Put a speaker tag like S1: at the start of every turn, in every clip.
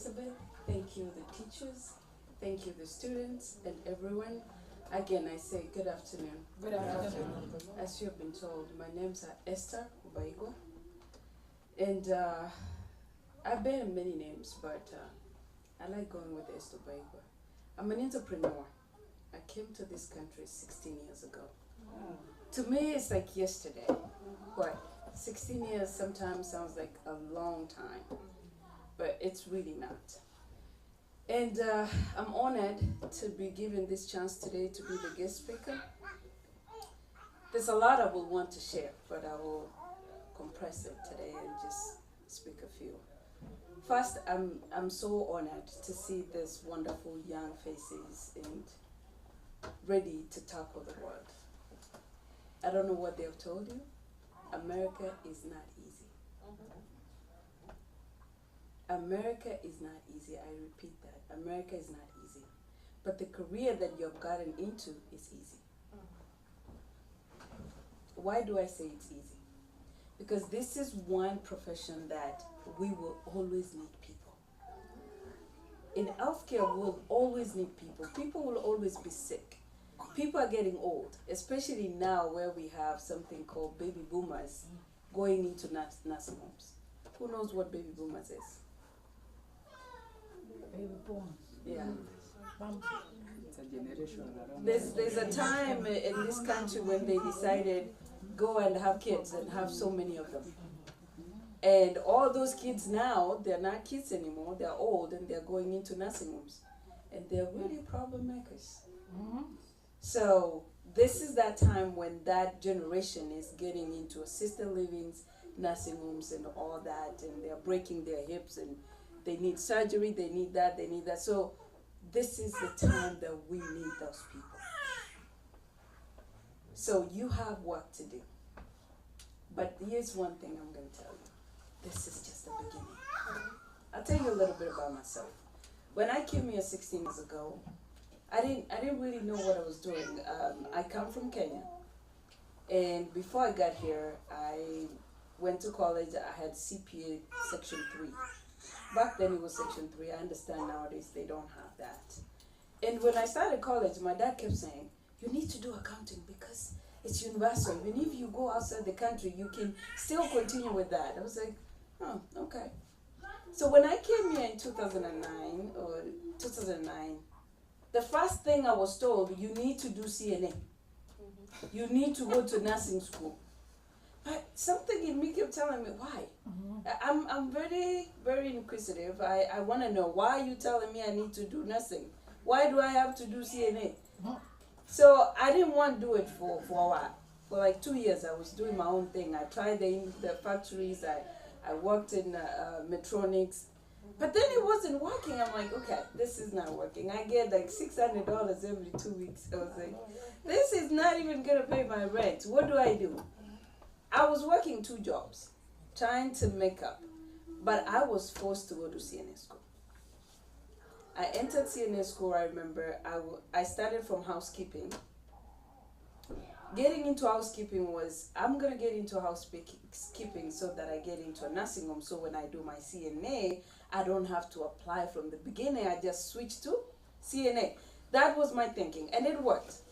S1: Elizabeth. Thank you, the teachers. Thank you, the students and everyone. Again, I say good afternoon.
S2: Good afternoon.
S1: As you have been told, my name's Esther Ubaigwa. And I bear many names, but I like going with Esther Ubaigwa. I'm an entrepreneur. I came to this country 16 years ago. To me, it's like yesterday, but 16 years sometimes sounds like a long time, but it's really not. And I'm honored to be given this chance today to be the guest speaker. There's a lot I will want to share, but I will compress it today and just speak a few. First, I'm so honored to see these wonderful young faces and ready to tackle the world. I don't know what they've told you. America is not easy. America is not easy. I repeat that. America is not easy. But the career that you've gotten into is easy. Why do I say it's easy? Because this is one profession that we will always need people. In healthcare, we'll always need people. People will always be sick. People are getting old, especially now where we have something called baby boomers going into nursing homes. Who knows what baby boomers is?
S2: Baby boomers.
S1: Yeah.
S3: It's a generation around.
S1: There's a time in this country when they decided go and have kids and have so many of them. And all those kids now, they're not kids anymore, they're old and they're going into nursing homes. And they're really problem makers. So this is that time when that generation is getting into assisted livings, nursing homes and all that, and they're breaking their hips and they need surgery, they need that, they need that. So this is the time that we need those people. So you have work to do. But here's one thing I'm going to tell you. This is just the beginning. I'll tell you a little bit about myself. When I came here 16 years ago, I didn't really know what I was doing. I come from Kenya, and before I got here, I went to college. I had CPA Section 3. Back then it was Section 3. I understand nowadays they don't have that. And when I started college, my dad kept saying, you need to do accounting because it's universal. Even if you go outside the country, you can still continue with that. I was like, oh, okay. So when I came here in 2009, the first thing I was told, you need to do CNA. You need to go to nursing school. But something in me kept telling me, why? I'm very, very inquisitive. I want to know, why are you telling me I need to do nursing? Why do I have to do CNA? So I didn't want to do it for a while. For like 2 years, I was doing my own thing. I tried the factories. I worked in Metronics. But then it wasn't working. I'm like, okay, this is not working. I get like $600 every 2 weeks. I was like, this is not even going to pay my rent. What do I do? I was working 2 jobs, trying to make up. But I was forced to go to CNA school. I entered CNA school, I remember. I started from housekeeping. Getting into housekeeping was, I'm going to get into housekeeping so that I get into a nursing home. So when I do my CNA, I don't have to apply from the beginning. I just switch to CNA. That was my thinking. And it worked.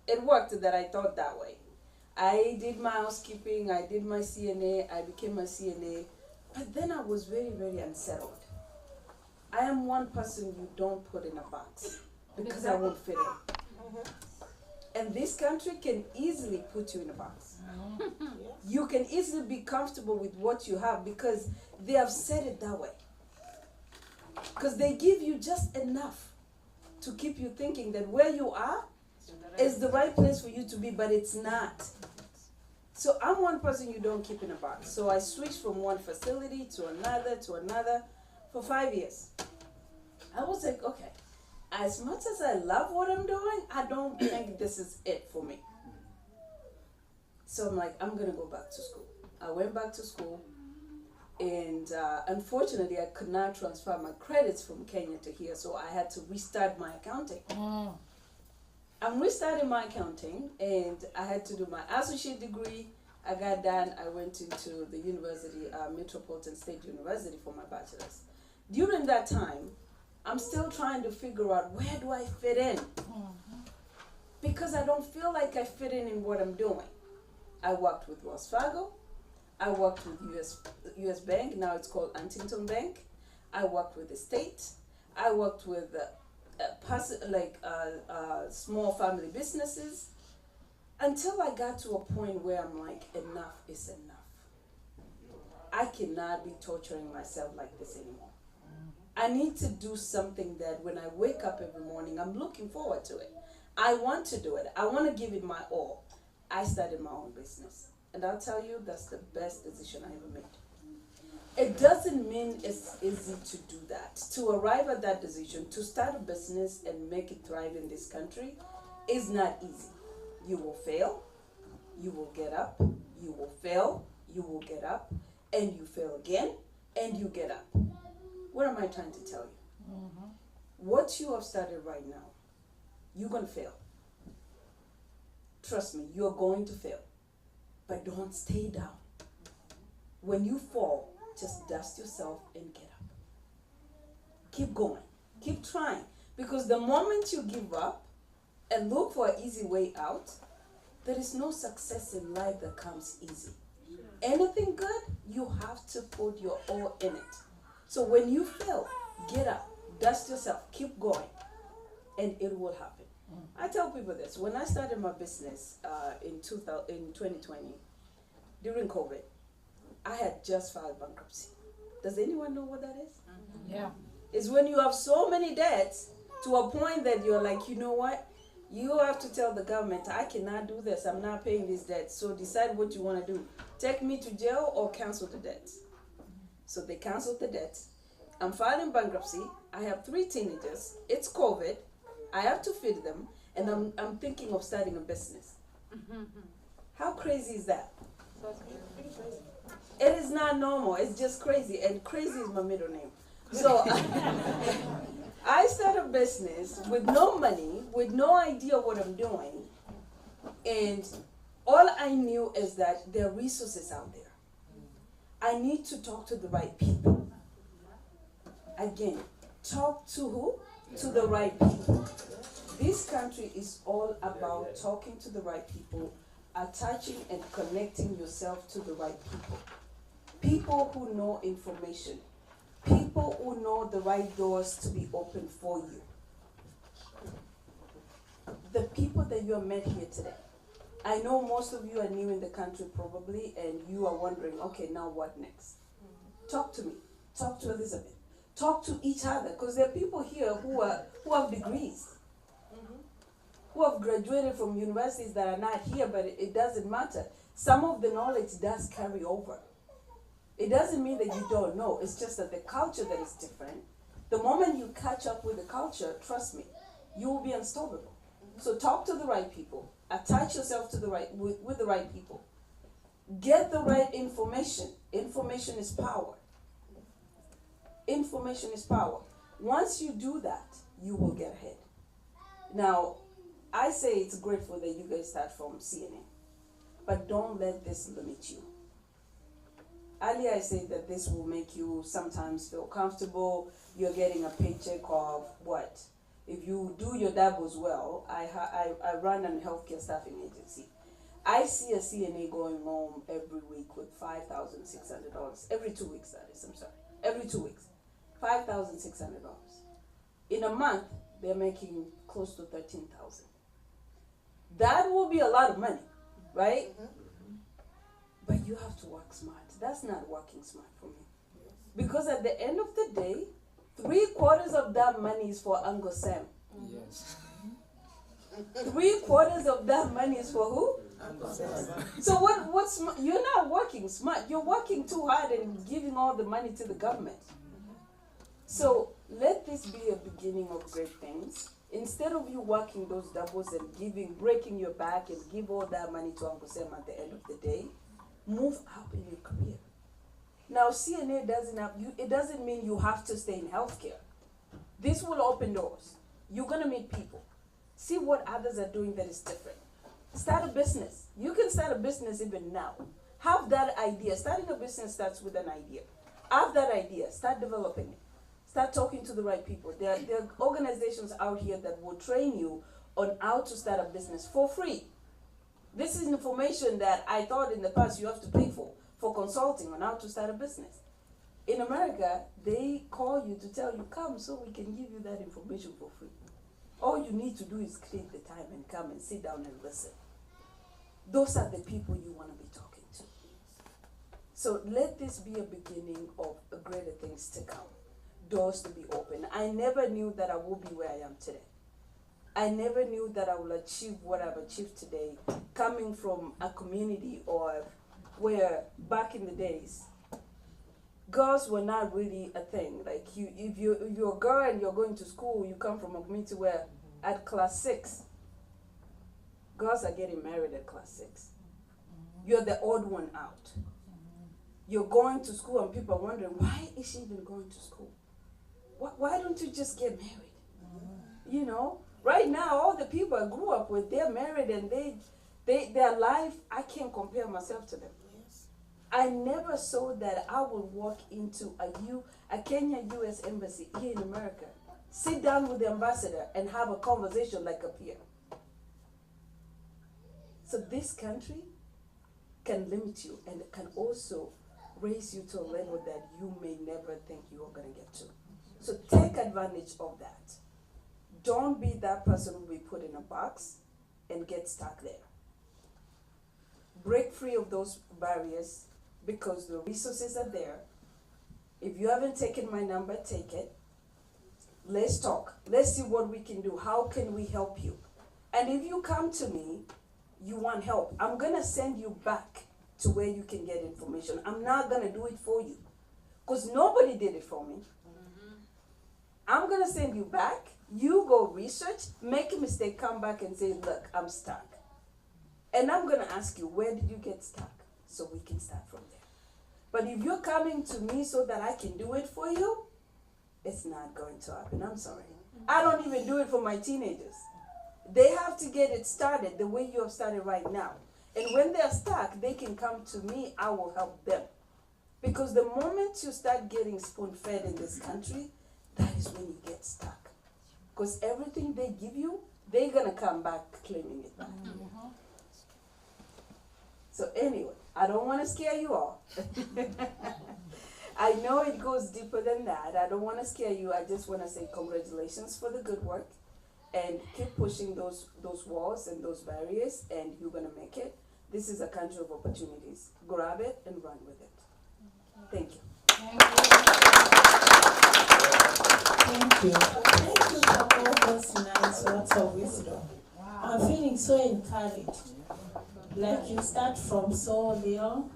S1: It worked that I thought that way. I did my housekeeping. I did my CNA. I became a CNA. But then I was very, very unsettled. I am one person you don't put in a box because I won't fit in. And this country can easily put you in a box. You can easily be comfortable with what you have because they have said it that way. Because they give you just enough to keep you thinking that where you are is the right place for you to be, but it's not. So I'm one person you don't keep in a box. So I switched from one facility to another for 5 years. I was like, okay, as much as I love what I'm doing, I don't think this is it for me. So I'm like, I'm going to go back to school. I went back to school, and unfortunately, I could not transfer my credits from Kenya to here, so I had to restart my accounting. I'm restarting my accounting, and I had to do my associate degree. I got done. I went into the university, Metropolitan State University, for my bachelor's. During that time, I'm still trying to figure out where do I fit in? Because I don't feel like I fit in what I'm doing. I worked with Wells Fargo. I worked with US Bank. Now it's called Huntington Bank. I worked with the state. I worked with small family businesses until I got to a point where I'm like, enough is enough. I cannot be torturing myself like this anymore. I need to do something that when I wake up every morning, I'm looking forward to it. I want to do it. I want to give it my all. I started my own business. And I'll tell you, that's the best decision I ever made. It doesn't mean it's easy to do that. To arrive at that decision, to start a business and make it thrive in this country is not easy. You will fail. You will get up. You will fail. You will get up. And you fail again. And you get up. What am I trying to tell you? What you have started right now, you're going to fail. Trust me, you're going to fail. But don't stay down. When you fall, just dust yourself and get up. Keep going. Keep trying. Because the moment you give up and look for an easy way out, there is no success in life that comes easy. Anything good, you have to put your all in it. So when you fail, get up, dust yourself, keep going, and it will happen. I tell people this. When I started my business in 2020, during COVID, I had just filed bankruptcy. Does anyone know what that is?
S3: Yeah.
S1: It's when you have so many debts to a point that you're like, you know what? You have to tell the government, I cannot do this. I'm not paying these debts. So decide what you want to do. Take me to jail or cancel the debts. So they canceled the debts. I'm filing bankruptcy. I have 3 teenagers. It's COVID. I have to feed them. And I'm thinking of starting a business. How crazy is that? It is not normal. It's just crazy. And crazy is my middle name. So I start a business with no money, with no idea what I'm doing. And all I knew is that there are resources out there. I need to talk to the right people. Again, talk to who? To the right people. This country is all about talking to the right people, attaching and connecting yourself to the right people. People who know information. People who know the right doors to be open for you. The people that you have met here today. I know most of you are new in the country probably, and you are wondering, okay, now what next? Talk to me. Talk to Elizabeth. Talk to each other, because there are people here who have degrees, who have graduated from universities that are not here, but it doesn't matter. Some of the knowledge does carry over. It doesn't mean that you don't know. It's just that the culture that is different. The moment you catch up with the culture, trust me, you will be unstoppable. So talk to the right people. Attach yourself to the right with the right people. Get the right information. Information is power. Information is power. Once you do that, you will get ahead. Now, I say it's grateful that you guys start from CNN, but don't let this limit you. Earlier I said that this will make you sometimes feel comfortable. You're getting a paycheck of what? If you do your doubles well, I run a healthcare staffing agency. I see a CNA going home every week with $5,600. Every 2 weeks, that is, I'm sorry. Every 2 weeks. $5,600. In a month, they're making close to $13,000. That will be a lot of money, right? But you have to work smart. That's not working smart for me. Because at the end of the day, 3/4 of that money is for Uncle Sam.
S3: Yes.
S1: 3/4 of that money is for who?
S3: Uncle Sam.
S1: So what's you're not working smart. You're working too hard and giving all the money to the government. So let this be a beginning of great things. Instead of you working those doubles and breaking your back and give all that money to Uncle Sam at the end of the day, move up in your career. Now, CNA doesn't have you. It doesn't mean you have to stay in healthcare. This will open doors. You're gonna meet people. See what others are doing that is different. Start a business. You can start a business even now. Have that idea. Starting a business starts with an idea. Have that idea. Start developing it. Start talking to the right people. There are organizations out here that will train you on how to start a business for free. This is information that I thought in the past you have to pay for consulting on how to start a business. In America, they call you to tell you, come so we can give you that information for free. All you need to do is create the time and come and sit down and listen. Those are the people you want to be talking to. So let this be a beginning of greater things to come. Doors to be open. I never knew that I would be where I am today. I never knew that I will achieve what I've achieved today, coming from a community or where back in the days, girls were not really a thing. Like if you're a girl and you're going to school, you come from a community where at class 6, girls are getting married at class 6. You're the odd one out. You're going to school and people are wondering, why is she even going to school? Why don't you just get married? You know, right now, all the people I grew up with, they're married and their life, I can't compare myself to them. I never saw that I would walk into a Kenya U.S. embassy here in America, sit down with the ambassador and have a conversation like a peer. So this country can limit you and can also raise you to a level that you may never think you are going to get to. So take advantage of that. Don't be that person who will be put in a box and get stuck there. Break free of those barriers because the resources are there. If you haven't taken my number, take it. Let's talk. Let's see what we can do. How can we help you? And if you come to me, you want help, I'm going to send you back to where you can get information. I'm not going to do it for you because nobody did it for me. I'm going to send you back. You go research, make a mistake, come back and say, look, I'm stuck. And I'm going to ask you, where did you get stuck? So we can start from there. But if you're coming to me so that I can do it for you, it's not going to happen. I'm sorry. I don't even do it for my teenagers. They have to get it started the way you have started right now. And when they're stuck, they can come to me. I will help them. Because the moment you start getting spoon-fed in this country, that is when you get stuck. Because everything they give you, they're going to come back claiming it back. So anyway, I don't want to scare you all. I know it goes deeper than that. I don't want to scare you. I just want to say congratulations for the good work. And keep pushing those walls and those barriers, and you're going to make it. This is a country of opportunities. Grab it and run with it. Thank you.
S2: Thank you. Thank you for all those nice words of wisdom. I'm feeling so encouraged. Like you start from so little,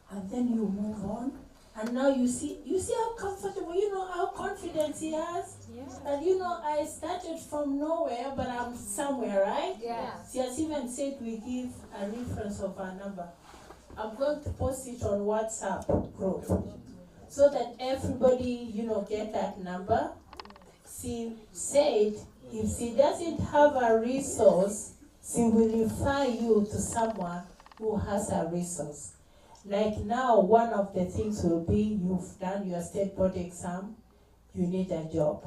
S2: and then you move on. And now you see how comfortable, how confident he has.
S3: Yeah.
S2: And I started from nowhere, but I'm somewhere, right?
S3: Yeah.
S2: She has even said we give a reference of our number. I'm going to post it on WhatsApp group so that everybody, get that number. She said if she doesn't have a resource, she will refer you to someone who has a resource. Like now, one of the things will be you've done your state board exam, you need a job.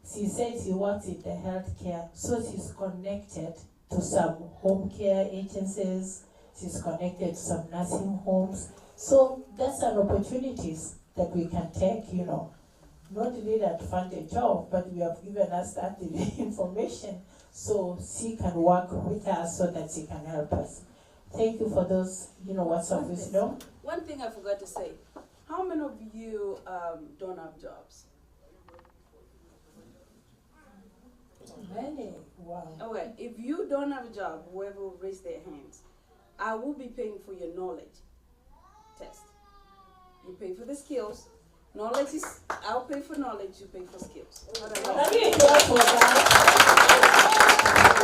S2: She said she works in the healthcare, so she's connected to some home care agencies, she's connected to some nursing homes. So that's an opportunities that we can take, not really advantage of, but we have given us that information so she can work with us so that she can help us. Thank you for those, words of wisdom.
S1: One thing I forgot to say. How many of you don't have jobs?
S2: Many. Wow.
S1: Okay, if you don't have a job, whoever will raise their hands, I will be paying for your knowledge test. You pay for the skills. Knowledge is, I'll pay for knowledge, you pay for skills.
S2: Let me clap for that.